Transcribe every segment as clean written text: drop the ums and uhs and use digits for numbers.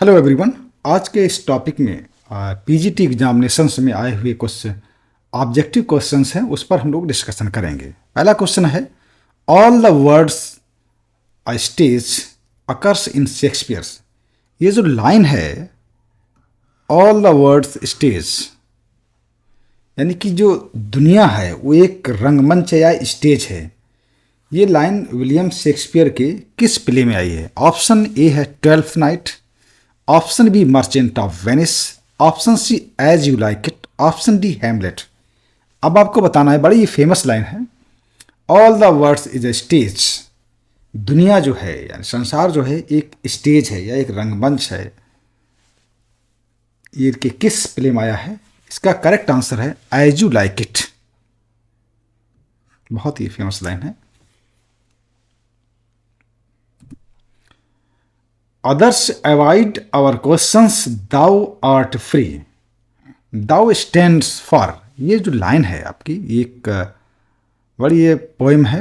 Hello everyone. आज के इस टॉपिक में पीजीटी एग्जामिनेशंस में आए हुए कुछ ऑब्जेक्टिव क्वेश्चंस हैं, उस पर हम लोग डिस्कशन करेंगे। पहला क्वेश्चन है, all the words a stage occurs in Shakespeare's. ये जो लाइन है ऑल द वर्ड्स स्टेज, यानी कि जो दुनिया है वो एक रंगमंच या स्टेज है। ये लाइन विलियम शेक्सपियर के किस प्ले में आई है? ऑप्शन ए है twelfth night, option B merchant of Venice, option C as you like it, option D Hamlet. अब आपको बताना है, बड़ी फेमस लाइन है, all the words is a stage. दुनिया जो है यानी संसार जो है एक स्टेज है या एक रंगमंच है। ये कि किस प्ले में आया है? इसका करेक्ट आंसर है एज यू लाइक इट। बहुत ही फेमस लाइन है। Others avoid our questions, thou art free. Thou stands for, ये जो लाइन है आपकी, एक बड़ी ये पोएम है,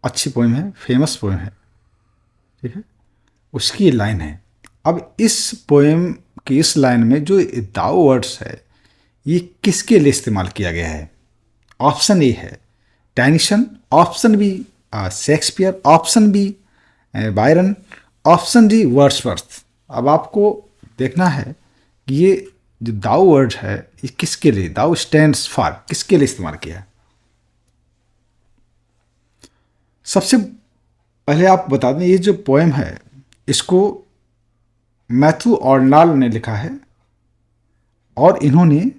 अच्छी पोएम है, फेमस पोएम है, ठीक है, उसकी ये लाइन है। अब इस पोएम की इस लाइन में जो दाउ वर्ड्स है ये किसके लिए इस्तेमाल किया गया है? ऑप्शन ए है Tennyson, option B Shakespeare, option B Byron, option D Wordsworth. अब आपको देखना है कि ये जो दाउ वर्ड है ये किसके लिए, दाउ स्टैंड्स फॉर, किसके लिए इस्तेमाल किया है? सबसे पहले आप बता दें, ये जो पोएम है इसको मैथ्यू ऑर्डनाल ने लिखा है और इन्होंने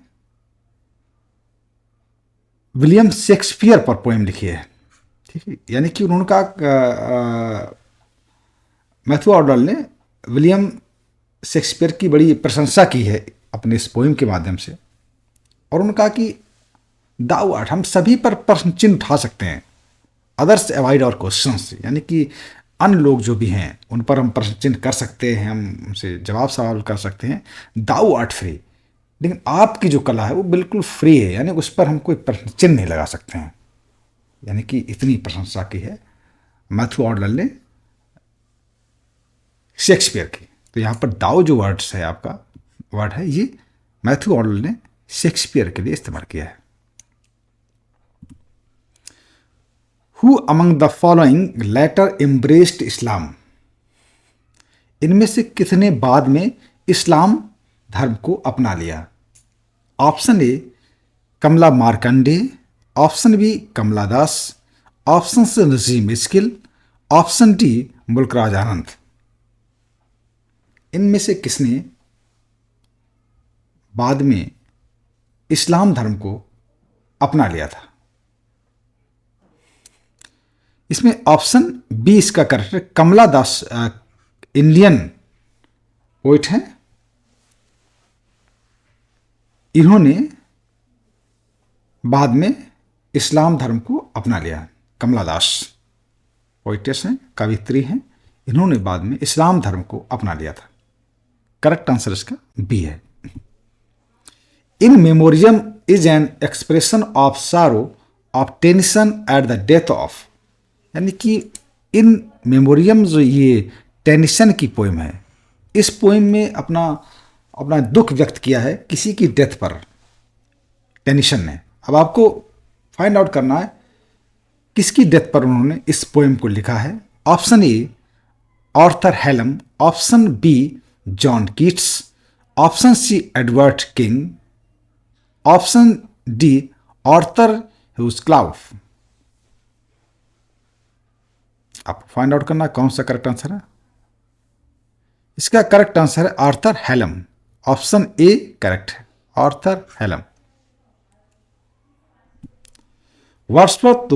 विलियम शेक्सपियर पर पोएम लिखी है, ठीक है। यानी कि उन्होंने कहा, मैथ्यू ऑर्डल ने विलियम शेक्सपियर की बड़ी प्रशंसा की है अपने इस पोएम के माध्यम से, और उन्होंने कहा कि दाउ आर्ट, हम सभी पर प्रश्न चिन्ह उठा सकते हैं। अदर्स अवॉइड और क्वेश्चंस, यानी कि अन्य लोग जो भी हैं उन पर हम प्रश्न चिन्ह कर सकते हैं, हम उनसे जवाब सवाल कर सकते हैं। दाउ आर्ट फ्री, लेकिन आपकी जो कला है वो बिल्कुल फ्री है, यानी उस पर हम कोई प्रश्न चिन्ह नहीं लगा सकते हैं। यानी कि इतनी प्रशंसा की है मैथ्यू ऑर्डल ने शेक्सपियर की। तो यहाँ पर दाउ जो वर्ड्स है, आपका वर्ड है, ये मैथ्यू ऑर्डल ने शेक्सपियर के लिए इस्तेमाल किया है। Who among the following letter embraced Islam. इनमें से किसने बाद में इस्लाम धर्म को अपना लिया? Option A Kamala Markandaya, option B Kamala Das, option C Nissim Ezekiel, option D Mulk Raj Anand. इनमें से किसने बाद में इस्लाम धर्म को अपना लिया था? इसमें ऑप्शन बी इसका करेक्ट है। कमला दास इंडियन पोइट हैं, इन्होंने बाद में इस्लाम धर्म को अपना लिया। कमला दास पोइटेस हैं, कवित्री हैं, इन्होंने बाद में इस्लाम धर्म को अपना लिया था। करेक्ट आंसर इसका बी है। In memoriam is an expression of sorrow of Tennyson at the death of, यानी कि इन मेमोरियम जो ये टेनिसन की पोएम है, इस पोएम में अपना अपना दुख व्यक्त किया है किसी की डेथ पर, टेनिसन ने। अब आपको फाइंड आउट करना है किसकी डेथ पर उन्होंने इस पोएम को लिखा है। Option A Arthur Hallam, option B John Keats, option C Edward King, option D Arthur Hugh Clough. आपको फाइंड आउट करना कौन सा करेक्ट आंसर है। इसका करेक्ट आंसर है Arthur Hallam. Option A correct है, आर्थर हेलम। वर्ड्सवर्थ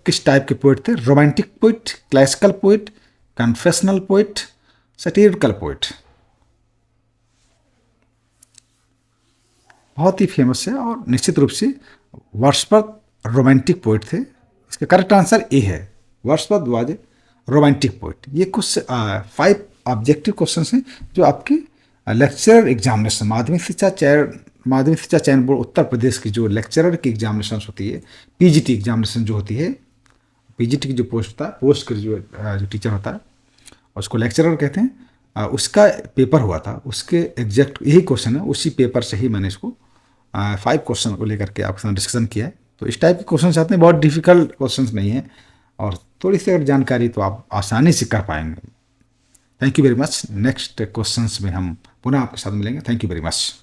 किस type के पोइट थे? Romantic poet, classical poet, confessional poet, satirical poet. बहुत ही फेमस है और निश्चित रूप से वर्ड्सवर्थ रोमांटिक पोइट थे। इसका करेक्ट आंसर ए है, Wordsworth was a romantic poet. ये कुछ 5 ऑब्जेक्टिव क्वेश्चन हैं जो आपके लेक्चरर एग्जामिनेशन, माध्यमिक शिक्षा चयन बोर्ड उत्तर प्रदेश की जो लेक्चरर की एग्जामिनेशन होती है, पीजीटी एग्जामिनेशन जो होती है, पीजीटी की जो पोस्ट होता है, पोस्ट का जो टीचर होता है उसको लेक्चरर कहते हैं। उसका पेपर हुआ था, उसके एग्जैक्ट यही क्वेश्चन है, उसी पेपर से ही मैंने इसको 5 क्वेश्चन को लेकर के आपके साथ डिस्कशन किया है। तो इस टाइप के क्वेश्चन आते हैं, बहुत डिफिकल्ट क्वेश्चन नहीं है, और थोड़ी सी अगर जानकारी तो आप आसानी से कर पाएंगे। Thank you very much. Next questions में हम पुनः आपके साथ मिलेंगे। Thank you very much.